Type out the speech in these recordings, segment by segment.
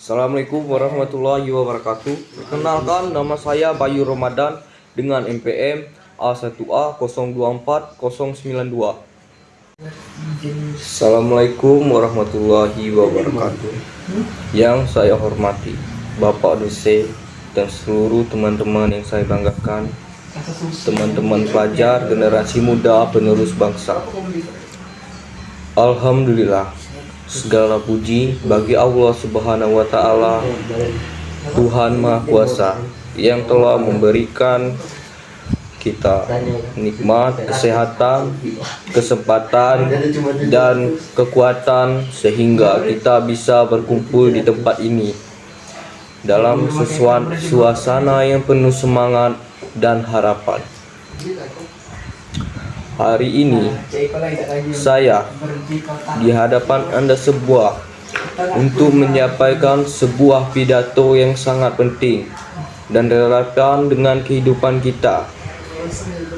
Assalamualaikum warahmatullahi wabarakatuh. Perkenalkan, nama saya Bayu Ramadan dengan NPM A1A024092. Assalamualaikum warahmatullahi wabarakatuh. Yang saya hormati Bapak dosen dan seluruh teman-teman yang saya banggakan, teman-teman pelajar generasi muda penerus bangsa. Alhamdulillah, segala puji bagi Allah Subhanahu wa Ta'ala, Tuhan Maha Kuasa, yang telah memberikan kita nikmat kesehatan, kesempatan, dan kekuatan sehingga kita bisa berkumpul di tempat ini dalam suasana yang penuh semangat dan harapan. Hari ini saya di hadapan Anda untuk menyampaikan sebuah pidato yang sangat penting dan relevan dengan kehidupan kita,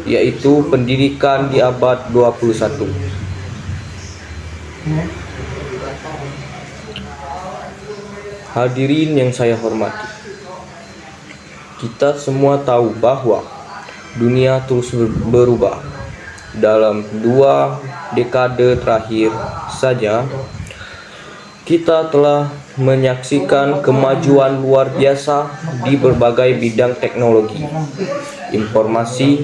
yaitu pendidikan di abad 21. Hadirin yang saya hormati, kita semua tahu bahwa dunia terus berubah. Dalam 2 dekade terakhir saja, kita telah menyaksikan kemajuan luar biasa di berbagai bidang teknologi, informasi,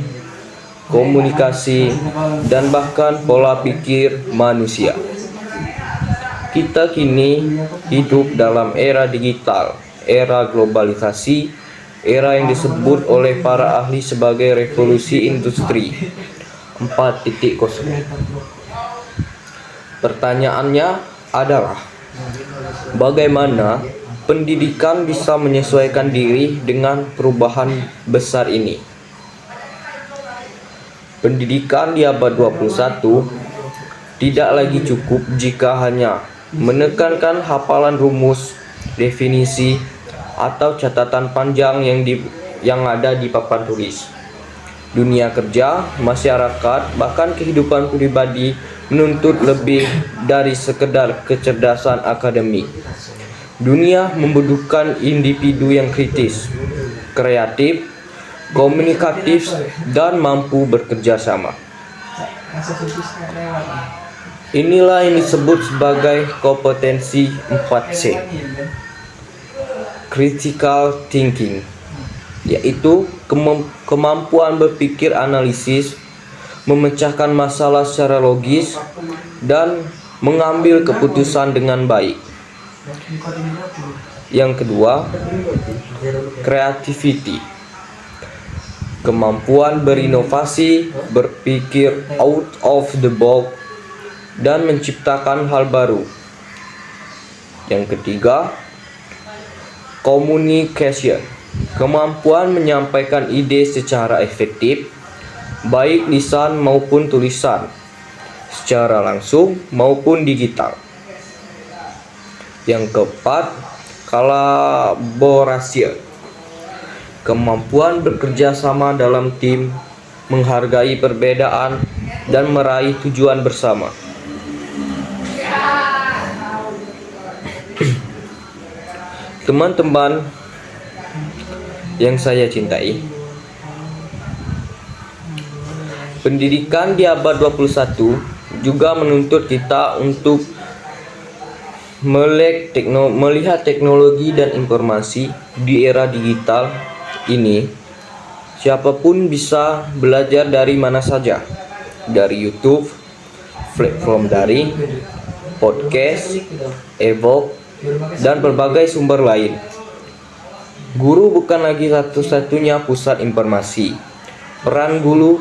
komunikasi, dan bahkan pola pikir manusia. Kita kini hidup dalam era digital, era globalisasi, era yang disebut oleh para ahli sebagai revolusi industri 4.0. Pertanyaannya adalah, bagaimana pendidikan bisa menyesuaikan diri dengan perubahan besar ini? Pendidikan di abad 21 tidak lagi cukup jika hanya menekankan hafalan rumus, definisi, atau catatan panjang yang ada di papan tulis. Dunia kerja, masyarakat, bahkan kehidupan pribadi menuntut lebih dari sekedar kecerdasan akademik. Dunia membutuhkan individu yang kritis, kreatif, komunikatif, dan mampu bekerja sama. Inilah yang disebut sebagai kompetensi 4C. Critical thinking, yaitu kemampuan berpikir analisis, memecahkan masalah secara logis, dan mengambil keputusan dengan baik. Yang kedua, creativity, kemampuan berinovasi, berpikir out of the box, dan menciptakan hal baru. Yang ketiga, communication, kemampuan menyampaikan ide secara efektif, baik lisan maupun tulisan, secara langsung maupun digital. Yang keempat, collaboration, kemampuan bekerja sama dalam tim, menghargai perbedaan, dan meraih tujuan bersama. Teman-teman yang saya cintai, pendidikan di abad 21 juga menuntut kita untuk melihat teknologi dan informasi di era digital ini. Siapapun bisa belajar dari mana saja, dari YouTube, platform daring, podcast, e-book, dan berbagai sumber lain. Guru bukan lagi satu-satunya pusat informasi. Peran guru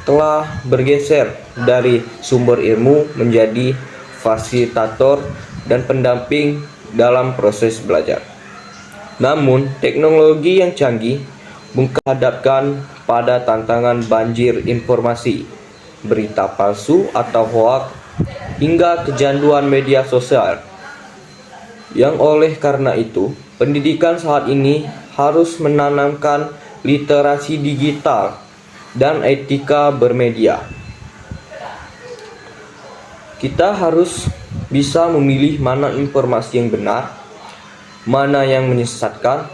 telah bergeser dari sumber ilmu menjadi fasilitator dan pendamping dalam proses belajar. Namun, teknologi yang canggih menghadapkan pada tantangan banjir informasi, berita palsu atau hoak, hingga kecanduan media sosial. Yang oleh karena itu, pendidikan saat ini harus menanamkan literasi digital dan etika bermedia. Kita harus bisa memilih mana informasi yang benar mana yang menyesatkan,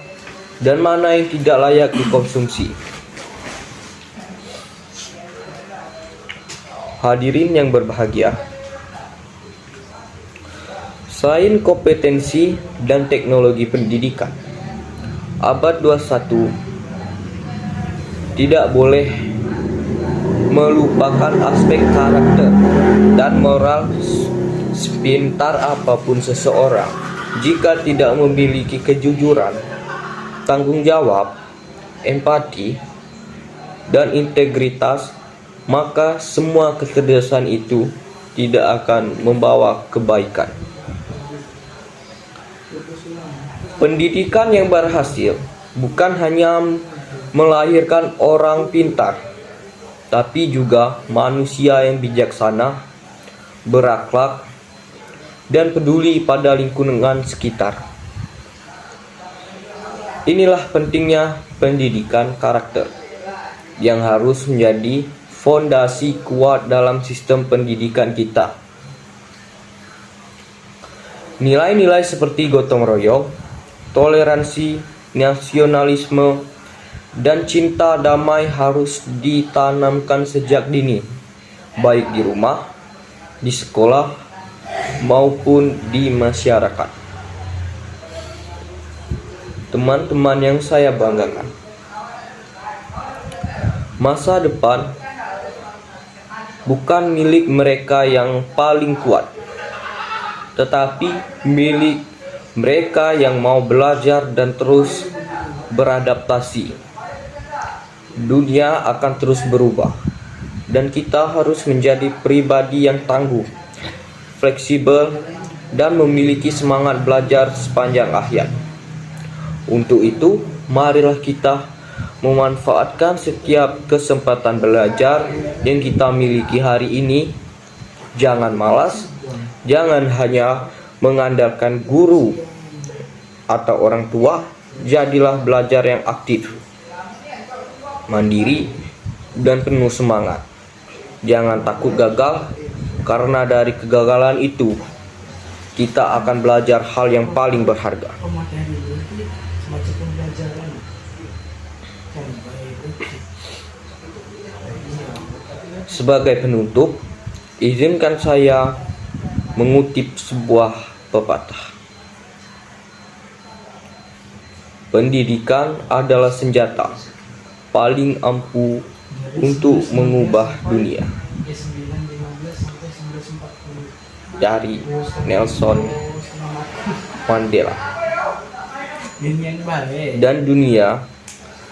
dan mana yang tidak layak dikonsumsi. Hadirin yang berbahagia, selain kompetensi dan teknologi pendidikan, abad 21 tidak boleh melupakan aspek karakter dan moral. Sepintar apapun seseorang, jika tidak memiliki kejujuran, tanggung jawab, empati, dan integritas, maka semua kecerdasan itu tidak akan membawa kebaikan. Pendidikan yang berhasil bukan hanya melahirkan orang pintar, tapi juga manusia yang bijaksana, berakhlak, dan peduli pada lingkungan sekitar. Inilah pentingnya pendidikan karakter yang harus menjadi fondasi kuat dalam sistem pendidikan kita. Nilai-nilai seperti gotong royong, toleransi, nasionalisme, dan cinta damai harus ditanamkan sejak dini, baik di rumah, di sekolah, maupun di masyarakat. Teman-teman yang saya banggakan, masa depan bukan milik mereka yang paling kuat, tetapi milik mereka yang mau belajar dan terus beradaptasi. Dunia akan terus berubah, dan kita harus menjadi pribadi yang tangguh, fleksibel, dan memiliki semangat belajar sepanjang hayat. Untuk itu, marilah kita memanfaatkan setiap kesempatan belajar yang kita miliki hari ini. Jangan malas, jangan hanya mengandalkan guru atau orang tua. Jadilah belajar yang aktif, mandiri, dan penuh semangat. Jangan takut gagal, karena dari kegagalan itu kita akan belajar hal yang paling berharga. Sebagai penutup, izinkan saya mengutip sebuah pepatah. Pendidikan adalah senjata paling ampuh untuk mengubah dunia. Dari Nelson Mandela. Dan dunia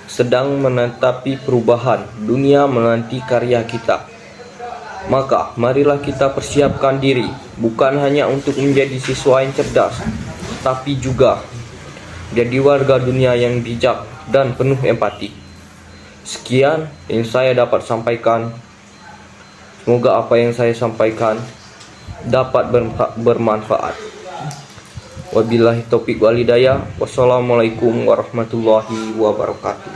sedang menanti perubahan. Dunia menanti karya kita. Maka marilah kita persiapkan diri, bukan hanya untuk menjadi siswa yang cerdas, tapi juga jadi warga dunia yang bijak dan penuh empati. Sekian yang saya dapat sampaikan. Semoga apa yang saya sampaikan dapat bermanfaat. Wabillahi taufiq wal hidayah. Wassalamualaikum warahmatullahi wabarakatuh.